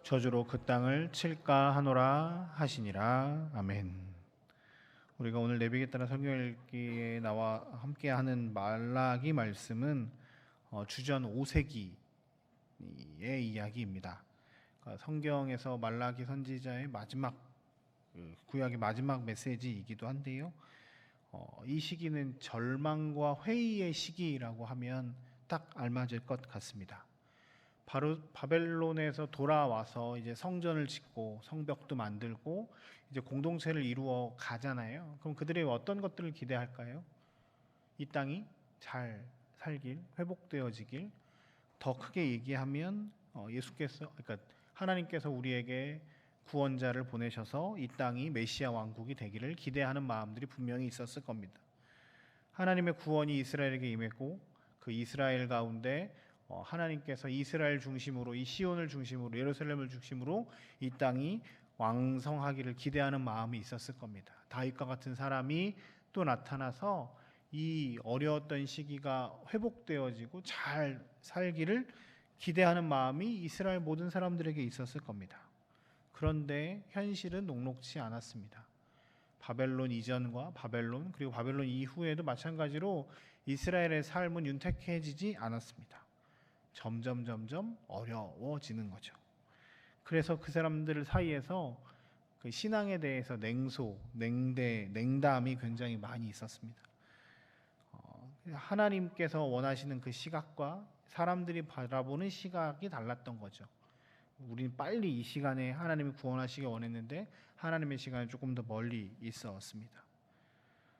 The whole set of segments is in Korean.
저주로 그 땅을 칠까 하노라 하시니라. 아멘. 우리가 오늘 내비에 따라 성경 읽기에 나와 함께하는 말라기 말씀은 주전 5세기의 이야기입니다. 그러니까 성경에서 말라기 선지자의 마지막 구약의 마지막 메시지이기도 한데요. 이 시기는 절망과 회의의 시기라고 하면 딱 알맞을 것 같습니다. 바로 바벨론에서 돌아와서 이제 성전을 짓고 성벽도 만들고 이제 공동체를 이루어 가잖아요. 그럼 그들이 어떤 것들을 기대할까요? 이 땅이 잘 살길, 회복되어지길. 더 크게 얘기하면 그러니까 하나님께서 우리에게 구원자를 보내셔서 이 땅이 메시아 왕국이 되기를 기대하는 마음들이 분명히 있었을 겁니다. 하나님의 구원이 이스라엘에게 임했고 그 이스라엘 가운데 하나님께서 이스라엘 중심으로 이 시온을 중심으로 예루살렘을 중심으로 이 땅이 왕성하기를 기대하는 마음이 있었을 겁니다. 다윗과 같은 사람이 또 나타나서 이 어려웠던 시기가 회복되어지고 잘 살기를 기대하는 마음이 이스라엘 모든 사람들에게 있었을 겁니다. 그런데 현실은 녹록지 않았습니다. 바벨론 이전과 바벨론 그리고 바벨론 이후에도 마찬가지로 이스라엘의 삶은 윤택해지지 않았습니다. 점점 어려워지는 거죠. 그래서 그 사람들 사이에서 그 신앙에 대해서 냉담이 굉장히 많이 있었습니다. 하나님께서 원하시는 그 시각과 사람들이 바라보는 시각이 달랐던 거죠. 우리는 빨리 이 시간에 하나님이 구원하시기 원했는데 하나님의 시간은 조금 더 멀리 있었습니다.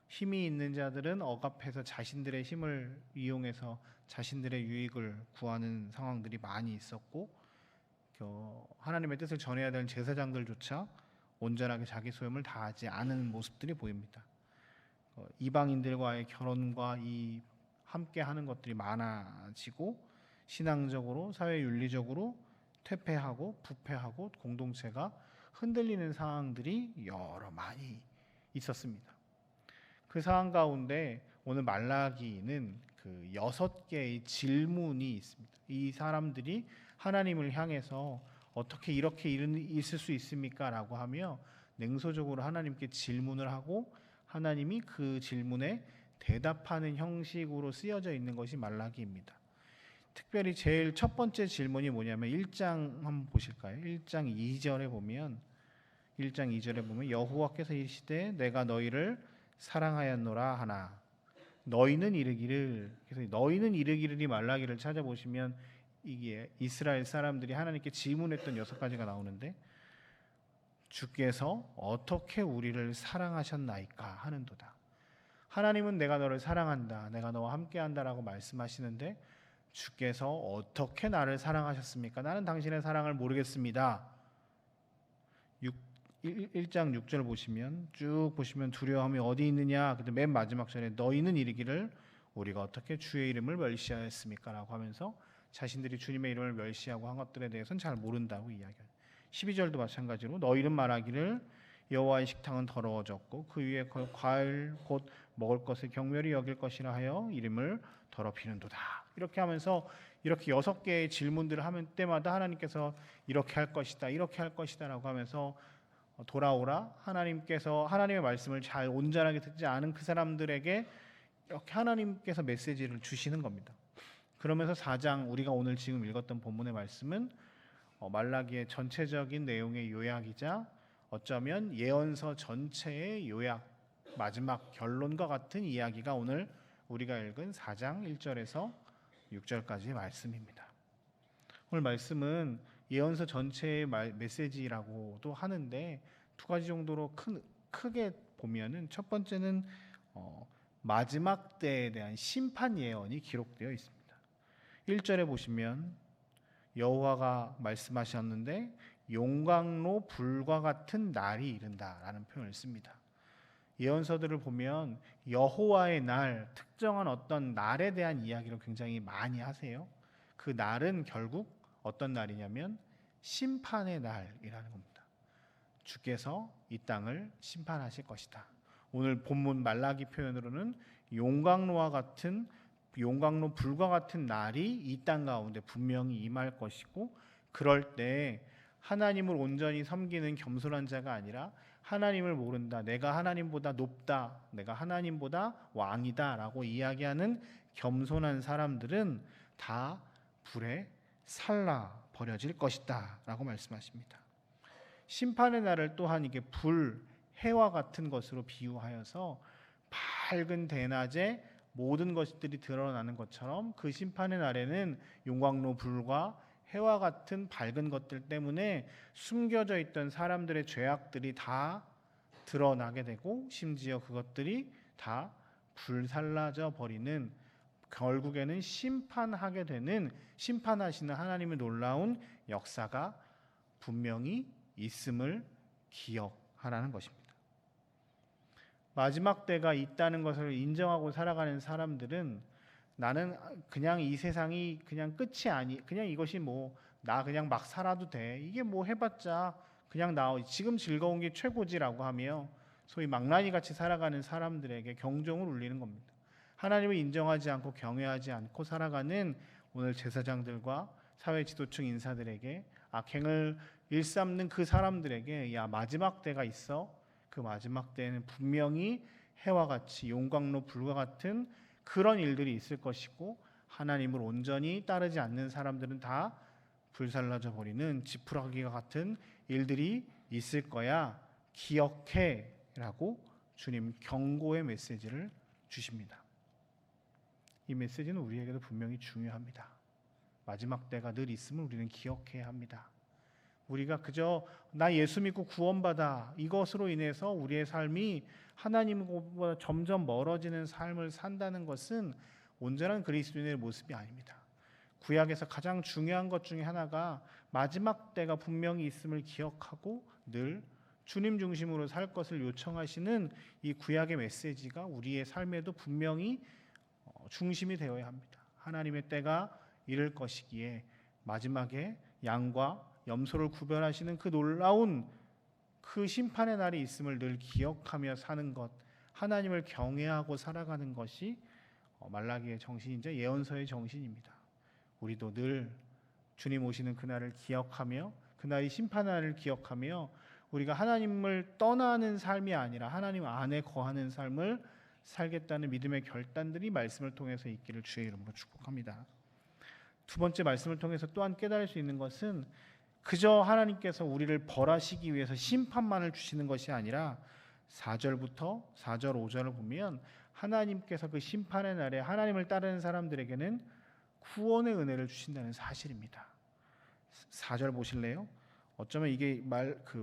힘이 있는 자들은 억압해서 자신들의 힘을 이용해서 자신들의 유익을 구하는 상황들이 많이 있었고 하나님의 뜻을 전해야 되는 제사장들조차 온전하게 자기 소임을 다하지 않은 모습들이 보입니다. 이방인들과의 결혼과 이 함께하는 것들이 많아지고 신앙적으로 사회윤리적으로 퇴폐하고 부패하고 공동체가 흔들리는 상황들이 여러 많이 있었습니다. 그 상황 가운데 오늘 말라기는 그 6개의 질문이 있습니다. 이 사람들이 하나님을 향해서 어떻게 이렇게 있을 수 있습니까? 라고 하며 냉소적으로 하나님께 질문을 하고 하나님이 그 질문에 대답하는 형식으로 쓰여져 있는 것이 말라기입니다. 특별히 제일 첫 번째 질문이 뭐냐면 1장 한번 보실까요? 1장 2절에 보면 여호와께서 이르시되 내가 너희를 사랑하였노라 하나 너희는 이르기를. 그래서 너희는 이르기를이 말라기를 찾아보시면 이게 이스라엘 사람들이 하나님께 질문했던 6가지가 나오는데 주께서 어떻게 우리를 사랑하셨나이까 하는도다. 하나님은 내가 너를 사랑한다, 내가 너와 함께한다라고 말씀하시는데 주께서 어떻게 나를 사랑하셨습니까? 나는 당신의 사랑을 모르겠습니다. 1장 6절 보시면 쭉 보시면 두려움이 어디 있느냐. 근데 맨 마지막 절에 너희는 이르기를 우리가 어떻게 주의 이름을 멸시하였습니까? 라고 하면서 자신들이 주님의 이름을 멸시하고 한 것들에 대해서는 잘 모른다고 이야기해요. 12절도 마찬가지로 너희는 말하기를 여호와의 식당은 더러워졌고 그 위에 과일 곧 먹을 것을 경멸히 여길 것이라 하여 이름을 더럽히는도다. 이렇게 하면서 이렇게 6개의 질문들을 하면 때마다 하나님께서 이렇게 할 것이다 이렇게 할 것이다 라고 하면서 돌아오라. 하나님께서 하나님의 말씀을 잘 온전하게 듣지 않은 그 사람들에게 이렇게 하나님께서 메시지를 주시는 겁니다. 그러면서 4장 우리가 오늘 지금 읽었던 본문의 말씀은 말라기의 전체적인 내용의 요약이자 어쩌면 예언서 전체의 요약, 마지막 결론과 같은 이야기가 오늘 우리가 읽은 4장 1절에서 6절까지의 말씀입니다. 오늘 말씀은 예언서 전체의 메시지라고도 하는데 2가지 정도로 크게 보면은 첫 번째는 마지막 때에 대한 심판 예언이 기록되어 있습니다. 1절에 보시면 여호와가 말씀하셨는데 용광로 불과 같은 날이 이른다라는 표현을 씁니다. 예언서들을 보면 여호와의 날, 특정한 어떤 날에 대한 이야기를 굉장히 많이 하세요. 그 날은 결국 어떤 날이냐면 심판의 날이라는 겁니다. 주께서 이 땅을 심판하실 것이다. 오늘 본문 말라기 표현으로는 용광로 불과 같은 날이 이 땅 가운데 분명히 임할 것이고 그럴 때 하나님을 온전히 섬기는 겸손한 자가 아니라 하나님을 모른다, 내가 하나님보다 높다, 내가 하나님보다 왕이다 라고 이야기하는 겸손한 사람들은 다 불에 살라 버려질 것이다 라고 말씀하십니다. 심판의 날을 또한 이게 불, 해와 같은 것으로 비유하여서 밝은 대낮에 모든 것들이 드러나는 것처럼 그 심판의 날에는 용광로 불과 해와 같은 밝은 것들 때문에 숨겨져 있던 사람들의 죄악들이 다 드러나게 되고 심지어 그것들이 다 불살라져 버리는, 결국에는 심판하게 되는, 심판하시는 하나님의 놀라운 역사가 분명히 있음을 기억하라는 것입니다. 마지막 때가 있다는 것을 인정하고 살아가는 사람들은 나는 그냥 이 세상이 그냥 끝이 아니, 그냥 이것이 뭐 나 그냥 막 살아도 돼, 이게 뭐 해봤자 그냥 나 지금 즐거운 게 최고지라고 하며 소위 망나니 같이 살아가는 사람들에게 경종을 울리는 겁니다. 하나님을 인정하지 않고 경외하지 않고 살아가는 오늘 제사장들과 사회 지도층 인사들에게, 악행을 일삼는 그 사람들에게 야, 마지막 때가 있어. 그 마지막 때에는 분명히 해와 같이 용광로 불과 같은 그런 일들이 있을 것이고 하나님을 온전히 따르지 않는 사람들은 다 불살라져 버리는 지푸라기와 같은 일들이 있을 거야. 기억해 라고 주님 경고의 메시지를 주십니다. 이 메시지는 우리에게도 분명히 중요합니다. 마지막 때가 늘 있음을 우리는 기억해야 합니다. 우리가 그저 나 예수 믿고 구원받아 이것으로 인해서 우리의 삶이 하나님보다 점점 멀어지는 삶을 산다는 것은 온전한 그리스도인의 모습이 아닙니다. 구약에서 가장 중요한 것 중에 하나가 마지막 때가 분명히 있음을 기억하고 늘 주님 중심으로 살 것을 요청하시는 이 구약의 메시지가 우리의 삶에도 분명히 중심이 되어야 합니다. 하나님의 때가 이를 것이기에 마지막에 양과 염소를 구별하시는 그 놀라운 그 심판의 날이 있음을 늘 기억하며 사는 것, 하나님을 경외하고 살아가는 것이 말라기의 정신이자 예언서의 정신입니다. 우리도 늘 주님 오시는 그날을 기억하며 그날이 심판의 날을 기억하며 우리가 하나님을 떠나는 삶이 아니라 하나님 안에 거하는 삶을 살겠다는 믿음의 결단들이 말씀을 통해서 있기를 주의 이름으로 축복합니다. 두 번째 말씀을 통해서 또한 깨달을 수 있는 것은 그저 하나님께서 우리를 벌하시기 위해서 심판만을 주시는 것이 아니라 4절부터 4절 5절을 보면 하나님께서 그 심판의 날에 하나님을 따르는 사람들에게는 구원의 은혜를 주신다는 사실입니다. 4절 보실래요? 어쩌면 이게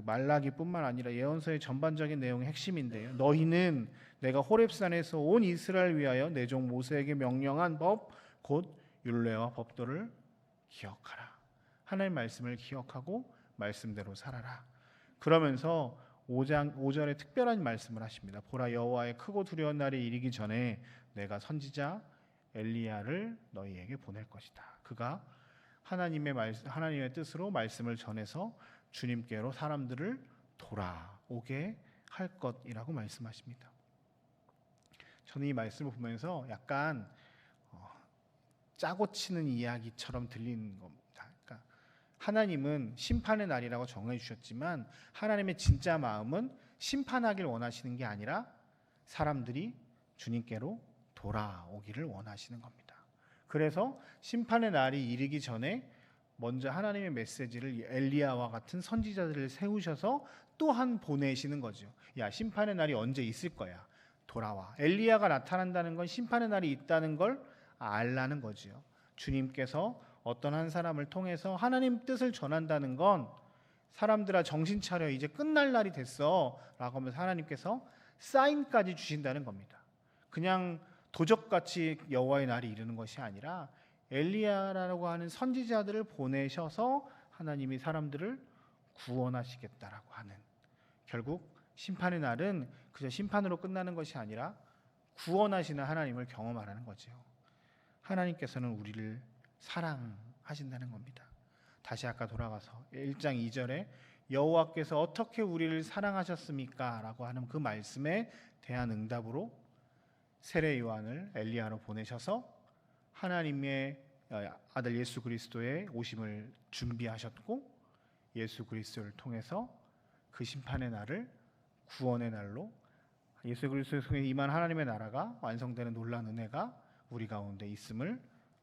말라기뿐만 아니라 예언서의 전반적인 내용의 핵심인데요. 너희는 내가 호렙산에서 온 이스라엘 위하여 내 종 모세에게 명령한 법 곧 율례와 법도를 기억하라. 하나님 말씀을 기억하고 말씀대로 살아라. 그러면서 5장 5절에 특별한 말씀을 하십니다. 보라, 여호와의 크고 두려운 날이 이르기 전에 내가 선지자 엘리야를 너희에게 보낼 것이다. 그가 하나님의 뜻으로 말씀을 전해서 주님께로 사람들을 돌아오게 할 것이라고 말씀하십니다. 저는 이 말씀을 보면서 약간 짜고 치는 이야기처럼 들리는 겁니다. 그러니까 하나님은 심판의 날이라고 정해 주셨지만 하나님의 진짜 마음은 심판하길 원하시는 게 아니라 사람들이 주님께로 돌아오기를 원하시는 겁니다. 그래서 심판의 날이 이르기 전에 먼저 하나님의 메시지를 엘리야와 같은 선지자들을 세우셔서 또한 보내시는 거죠. 야, 심판의 날이 언제 있을 거야. 돌아와. 엘리야가 나타난다는 건 심판의 날이 있다는 걸 알라는 거지요. 주님께서 어떤 한 사람을 통해서 하나님 뜻을 전한다는 건 사람들아 정신 차려, 이제 끝날 날이 됐어 라고 하면서 하나님께서 사인까지 주신다는 겁니다. 그냥 도적같이 여호와의 날이 이르는 것이 아니라 엘리야라고 하는 선지자들을 보내셔서 하나님이 사람들을 구원하시겠다라고 하는, 결국 심판의 날은 그저 심판으로 끝나는 것이 아니라 구원하시는 하나님을 경험하라는 거죠. 하나님께서는 우리를 사랑하신다는 겁니다. 다시 아까 돌아가서 1장 2절에 여호와께서 어떻게 우리를 사랑하셨습니까? 라고 하는 그 말씀에 대한 응답으로 세례 요한을 엘리야로 보내셔서 하나님의 아들 예수 그리스도의 오심을 준비하셨고 예수 그리스도를 통해서 그 심판의 날을 구원의 날로 예수 그리스도를 통해 임한 하나님의 나라가 완성되는 놀라운 은혜가 우리 가운데 있음을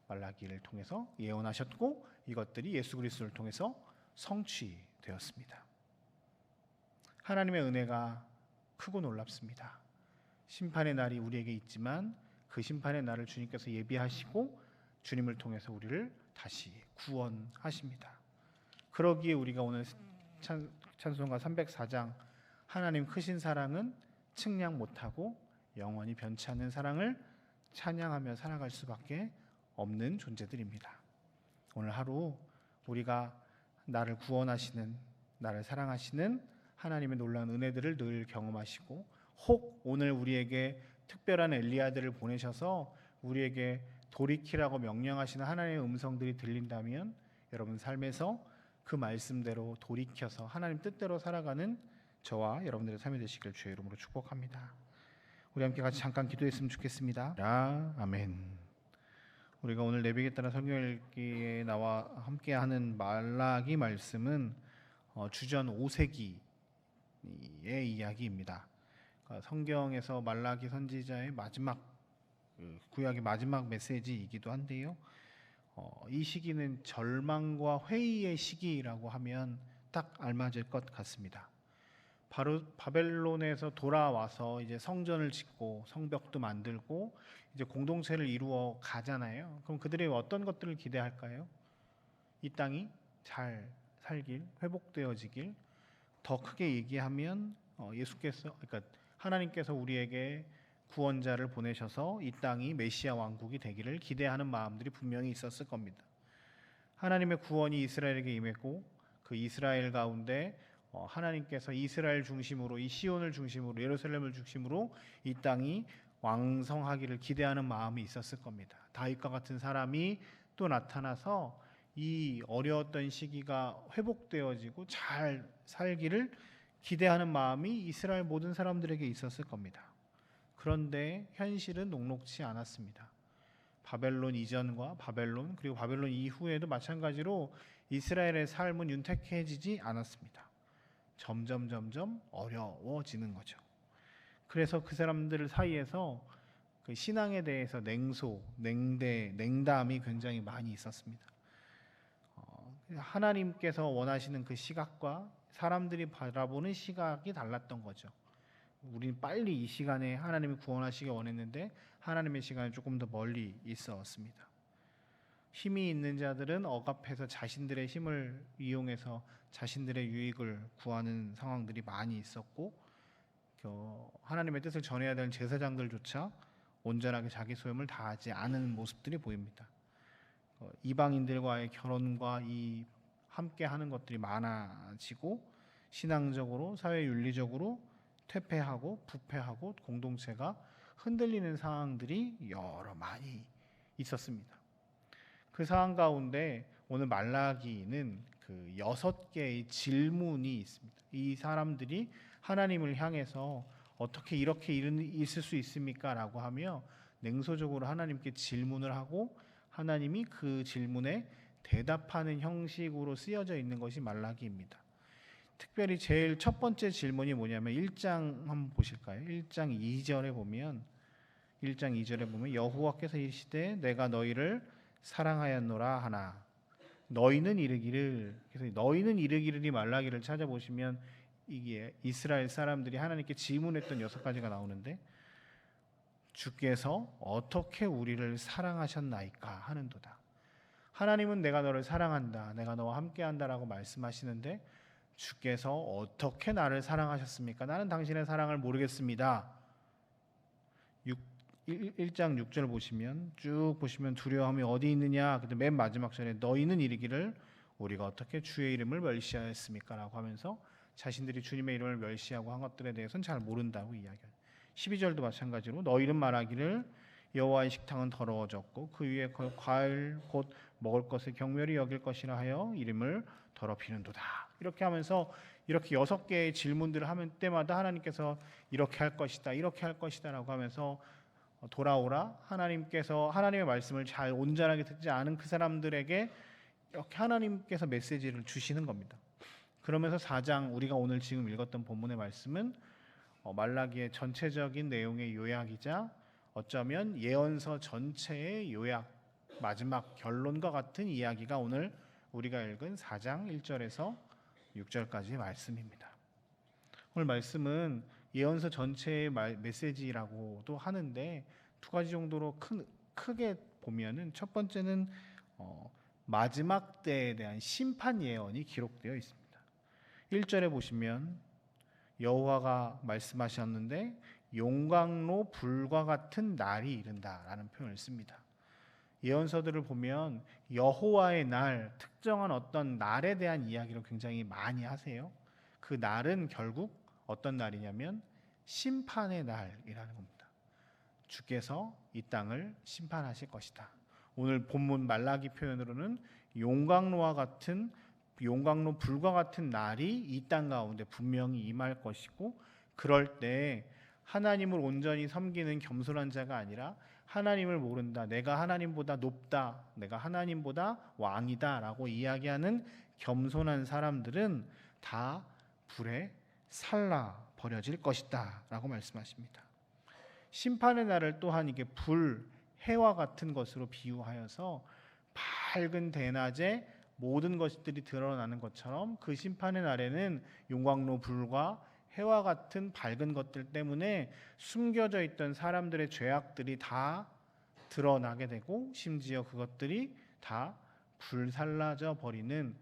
말라기를 통해서 예언하셨고 이것들이 예수 그리스도를 통해서 성취되었습니다. 하나님의 은혜가 크고 놀랍습니다. 심판의 날이 우리에게 있지만 그 심판의 날을 주님께서 예비하시고 주님을 통해서 우리를 다시 구원하십니다. 그러기에 우리가 오늘 찬송가 304장 하나님 크신 사랑은 측량 못하고 영원히 변치 않는 사랑을 찬양하며 살아갈 수밖에 없는 존재들입니다. 오늘 하루 우리가 나를 구원하시는, 나를 사랑하시는 하나님의 놀라운 은혜들을 늘 경험하시고 혹 오늘 우리에게 특별한 엘리야들을 보내셔서 우리에게 돌이키라고 명령하시는 하나님의 음성들이 들린다면 여러분 삶에서 그 말씀대로 돌이켜서 하나님 뜻대로 살아가는 저와 여러분들의 삶이 되시길 주의 이름으로 축복합니다. 우리 함께 같이 잠깐 기도했으면 좋겠습니다. 아멘. 우리가 오늘 내비에 따라 성경 읽기에 나와 함께하는 말라기 말씀은 주전 5세기의 이야기입니다. 성경에서 말라기 선지자의 마지막 구약의 마지막 메시지이기도 한데요. 이 시기는 절망과 회의의 시기라고 하면 딱 알맞을 것 같습니다. 바로 바벨론에서 돌아와서 이제 성전을 짓고 성벽도 만들고 이제 공동체를 이루어 가잖아요. 그럼 그들이 어떤 것들을 기대할까요? 이 땅이 잘 살길, 회복되어지길. 더 크게 얘기하면 예수께서, 그러니까 하나님께서 우리에게 구원자를 보내셔서 이 땅이 메시아 왕국이 되기를 기대하는 마음들이 분명히 있었을 겁니다. 하나님의 구원이 이스라엘에게 임했고 그 이스라엘 가운데 하나님께서 이스라엘 중심으로, 이 시온을 중심으로, 예루살렘을 중심으로 이 땅이 왕성하기를 기대하는 마음이 있었을 겁니다. 다윗과 같은 사람이 또 나타나서 이 어려웠던 시기가 회복되어지고 잘 살기를 기대하는 마음이 이스라엘 모든 사람들에게 있었을 겁니다. 그런데 현실은 녹록지 않았습니다. 바벨론 이전과 바벨론 그리고 바벨론 이후에도 마찬가지로 이스라엘의 삶은 윤택해지지 않았습니다. 점점 어려워지는 거죠. 그래서 그 사람들 사이에서 그 신앙에 대해서 냉담이 굉장히 많이 있었습니다. 하나님께서 원하시는 그 시각과 사람들이 바라보는 시각이 달랐던 거죠. 우리는 빨리 이 시간에 하나님이 구원하시기 원했는데 하나님의 시간은 조금 더 멀리 있었습니다. 힘이 있는 자들은 억압해서 자신들의 힘을 이용해서 자신들의 유익을 구하는 상황들이 많이 있었고 하나님의 뜻을 전해야 되는 제사장들조차 온전하게 자기 소임을 다하지 않은 모습들이 보입니다. 이방인들과의 결혼과 이 함께하는 것들이 많아지고 신앙적으로 사회윤리적으로 퇴폐하고 부패하고 공동체가 흔들리는 상황들이 여러 많이 있었습니다. 그 상황 가운데 오늘 말라기는 그 6개의 질문이 있습니다. 이 사람들이 하나님을 향해서 어떻게 이렇게 있을 수 있습니까? 라고 하며 냉소적으로 하나님께 질문을 하고 하나님이 그 질문에 대답하는 형식으로 쓰여져 있는 것이 말라기입니다. 특별히 제일 첫 번째 질문이 뭐냐면 1장 한번 보실까요? 1장 2절에 보면 여호와께서 이르시되 내가 너희를 사랑하였노라 하나 너희는 이르기를. 그래서 너희는 이르기를이 말라기를 찾아보시면 이게 이스라엘 사람들이 하나님께 질문했던 6가지가 나오는데 주께서 어떻게 우리를 사랑하셨나이까 하는도다. 하나님은 내가 너를 사랑한다, 내가 너와 함께한다라고 말씀하시는데 주께서 어떻게 나를 사랑하셨습니까? 나는 당신의 사랑을 모르겠습니다. 1장 6절 쭉 보시면 두려움이 어디 있느냐. 근데 맨 마지막 절에 너희는 이르기를 우리가 어떻게 주의 이름을 멸시하였습니까? 라고 하면서 자신들이 주님의 이름을 멸시하고 한 것들에 대해서는 잘 모른다고 이야기합니다. 12절도 마찬가지로 너희는 말하기를 여호와의 식탁은 더러워졌고 그 위에 과일 곧 먹을 것을 경멸히 여길 것이라 하여 이름을 더럽히는도다. 이렇게 하면서 이렇게 6개의 질문들을 하면 때마다 하나님께서 이렇게 할 것이다, 이렇게 할 것이다 라고 하면서 돌아오라. 하나님께서 하나님의 말씀을 잘 온전하게 듣지 않은 그 사람들에게 이렇게 하나님께서 메시지를 주시는 겁니다. 그러면서 4장 우리가 오늘 지금 읽었던 본문의 말씀은 말라기의 전체적인 내용의 요약이자 어쩌면 예언서 전체의 요약, 마지막 결론과 같은 이야기가 오늘 우리가 읽은 4장 1절에서 6절까지의 말씀입니다. 오늘 말씀은 예언서 전체의 메시지라고도 하는데 두 가지 정도로 크게 보면은 첫 번째는 마지막 때에 대한 심판 예언이 기록되어 있습니다. 1절에 보시면 여호와가 말씀하셨는데 용광로 불과 같은 날이 이른다라는 표현을 씁니다. 예언서들을 보면 여호와의 날, 특정한 어떤 날에 대한 이야기를 굉장히 많이 하세요. 그 날은 결국 어떤 날이냐면 심판의 날이라는 겁니다. 주께서 이 땅을 심판하실 것이다. 오늘 본문 말라기 표현으로는 용광로 불과 같은 날이 이 땅 가운데 분명히 임할 것이고, 그럴 때 하나님을 온전히 섬기는 겸손한 자가 아니라 하나님을 모른다, 내가 하나님보다 높다, 내가 하나님보다 왕이다 라고 이야기하는 겸손한 사람들은 다 불에 살라 버려질 것이다 라고 말씀하십니다. 심판의 날을 또한 이게 불, 해와 같은 것으로 비유하여서 밝은 대낮에 모든 것들이 드러나는 것처럼 그 심판의 날에는 용광로 불과 해와 같은 밝은 것들 때문에 숨겨져 있던 사람들의 죄악들이 다 드러나게 되고, 심지어 그것들이 다 불살라져 버리는,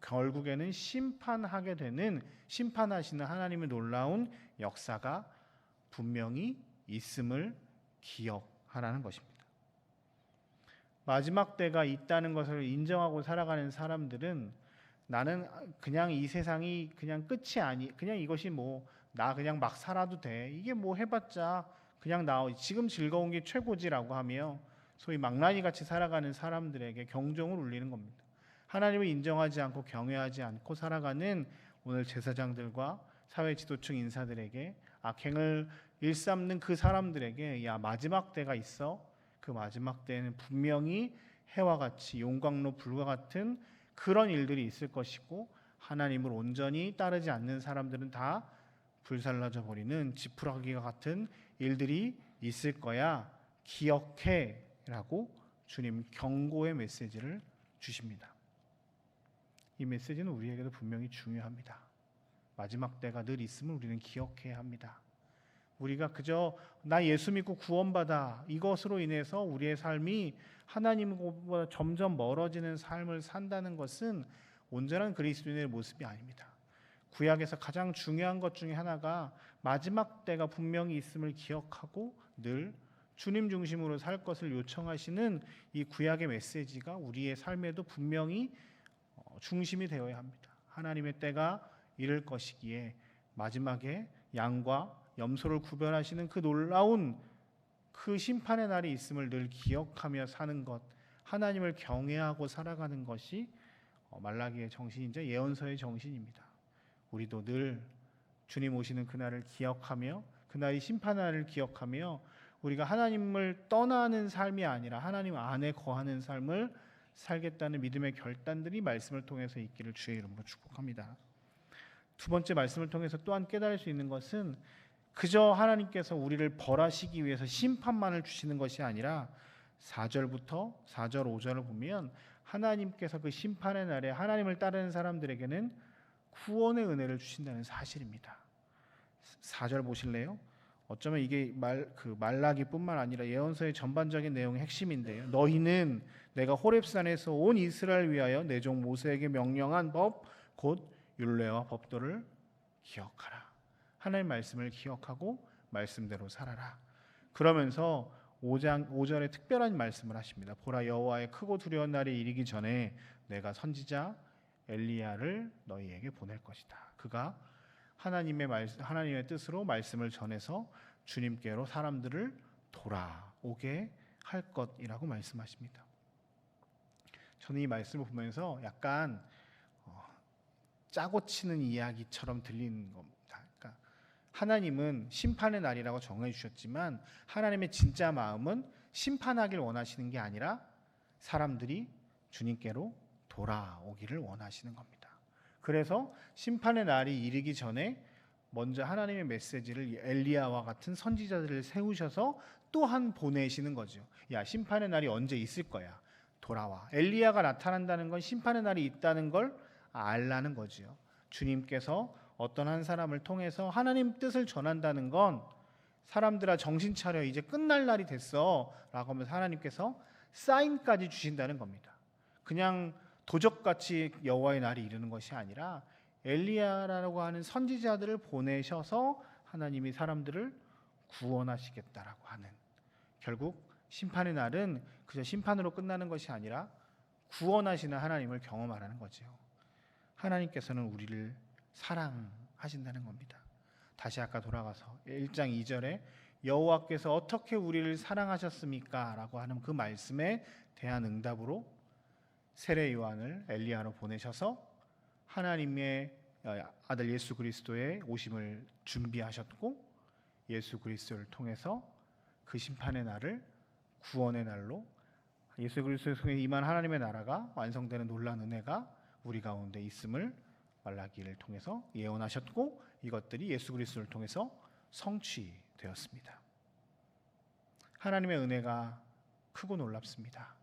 결국에는 심판하게 되는, 심판하시는 하나님의 놀라운 역사가 분명히 있음을 기억하라는 것입니다. 마지막 때가 있다는 것을 인정하고 살아가는 사람들은 나는 그냥 이 세상이 그냥 끝이 아니, 그냥 이것이 뭐 나 그냥 막 살아도 돼, 이게 뭐 해봤자 그냥 나 지금 즐거운 게 최고지라고 하며 소위 망나니 같이 살아가는 사람들에게 경종을 울리는 겁니다. 하나님을 인정하지 않고 경외하지 않고 살아가는 오늘 제사장들과 사회 지도층 인사들에게, 악행을 일삼는 그 사람들에게, 야, 마지막 때가 있어. 그 마지막 때에는 분명히 해와 같이 용광로 불과 같은 그런 일들이 있을 것이고, 하나님을 온전히 따르지 않는 사람들은 다 불살라져 버리는 지푸라기와 같은 일들이 있을 거야, 기억해 라고 주님 경고의 메시지를 주십니다. 이 메시지는 우리에게도 분명히 중요합니다. 마지막 때가 늘 있음을 우리는 기억해야 합니다. 우리가 그저 나 예수 믿고 구원받아, 이것으로 인해서 우리의 삶이 하나님보다 점점 멀어지는 삶을 산다는 것은 온전한 그리스도인의 모습이 아닙니다. 구약에서 가장 중요한 것 중에 하나가 마지막 때가 분명히 있음을 기억하고 늘 주님 중심으로 살 것을 요청하시는 이 구약의 메시지가 우리의 삶에도 분명히 중심이 되어야 합니다. 하나님의 때가 이를 것이기에 마지막에 양과 염소를 구별하시는 그 놀라운 그 심판의 날이 있음을 늘 기억하며 사는 것, 하나님을 경외하고 살아가는 것이 말라기의 정신이자 예언서의 정신입니다. 우리도 늘 주님 오시는 그날을 기억하며, 그날이 심판의 날을 기억하며 우리가 하나님을 떠나는 삶이 아니라 하나님 안에 거하는 삶을 살겠다는 믿음의 결단들이 말씀을 통해서 있기를 주의 이름으로 축복합니다. 두 번째, 말씀을 통해서 또한 깨달을 수 있는 것은 그저 하나님께서 우리를 벌하시기 위해서 심판만을 주시는 것이 아니라 4절부터 4절 5절을 보면 하나님께서 그 심판의 날에 하나님을 따르는 사람들에게는 구원의 은혜를 주신다는 사실입니다. 4절 보실래요? 어쩌면 이게 말라기뿐만 아니라 예언서의 전반적인 내용의 핵심인데요. 너희는 내가 호렙산에서 온 이스라엘 위하여 내 종 모세에게 명령한 법 곧 율례와 법도를 기억하라. 하나님의 말씀을 기억하고 말씀대로 살아라. 그러면서 5절에 특별한 말씀을 하십니다. 보라, 여호와의 크고 두려운 날이 이르기 전에 내가 선지자 엘리야를 너희에게 보낼 것이다. 그가 하나님의 뜻으로 말씀을 전해서 주님께로 사람들을 돌아오게 할 것이라고 말씀하십니다. 저는 이 말씀을 보면서 약간 짜고 치는 이야기처럼 들리는 겁니다. 그러니까 하나님은 심판의 날이라고 정해 주셨지만 하나님의 진짜 마음은 심판하길 원하시는 게 아니라 사람들이 주님께로 돌아오기를 원하시는 겁니다. 그래서 심판의 날이 이르기 전에 먼저 하나님의 메시지를 엘리야와 같은 선지자들을 세우셔서 또한 보내시는 거죠. 야, 심판의 날이 언제 있을 거야. 돌아와. 엘리야가 나타난다는 건 심판의 날이 있다는 걸 알라는 거지요. 주님께서 어떤 한 사람을 통해서 하나님 뜻을 전한다는 건 사람들아 정신 차려 이제 끝날 날이 됐어 라고 하면서 하나님께서 사인까지 주신다는 겁니다. 그냥 도적같이 여호와의 날이 이르는 것이 아니라 엘리야라고 하는 선지자들을 보내셔서 하나님이 사람들을 구원하시겠다라고 하는, 결국 심판의 날은 그저 심판으로 끝나는 것이 아니라 구원하시는 하나님을 경험하라는 거죠. 하나님께서는 우리를 사랑하신다는 겁니다. 다시 아까 돌아가서 1장 2절에 여호와께서 어떻게 우리를 사랑하셨습니까? 라고 하는 그 말씀에 대한 응답으로 세례 요한을 엘리야로 보내셔서 하나님의 아들 예수 그리스도의 오심을 준비하셨고, 예수 그리스도를 통해서 그 심판의 날을 구원의 날로, 예수 그리스도를 통해 임한 하나님의 나라가 완성되는 놀라운 은혜가 우리 가운데 있음을 말라기를 통해서 예언하셨고, 이것들이 예수 그리스도를 통해서 성취되었습니다. 하나님의 은혜가 크고 놀랍습니다.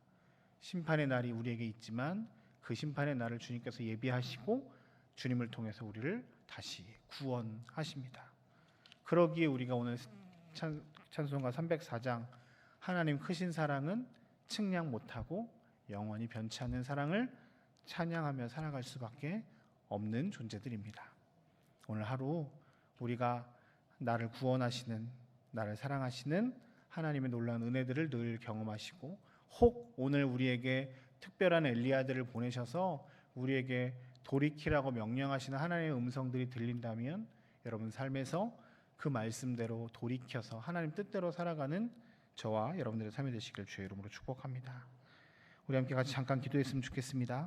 심판의 날이 우리에게 있지만 그 심판의 날을 주님께서 예비하시고 주님을 통해서 우리를 다시 구원하십니다. 그러기에 우리가 오늘 찬송가 304장 하나님 크신 사랑은 측량 못하고 영원히 변치 않는 사랑을 찬양하며 살아갈 수밖에 없는 존재들입니다. 오늘 하루 우리가 나를 구원하시는, 나를 사랑하시는 하나님의 놀라운 은혜들을 늘 경험하시고, 혹 오늘 우리에게 특별한 엘리야들을 보내셔서 우리에게 돌이키라고 명령하시는 하나님의 음성들이 들린다면 여러분 삶에서 그 말씀대로 돌이켜서 하나님 뜻대로 살아가는 저와 여러분들의 삶이 되시길 주의 이름으로 축복합니다. 우리 함께 같이 잠깐 기도했으면 좋겠습니다.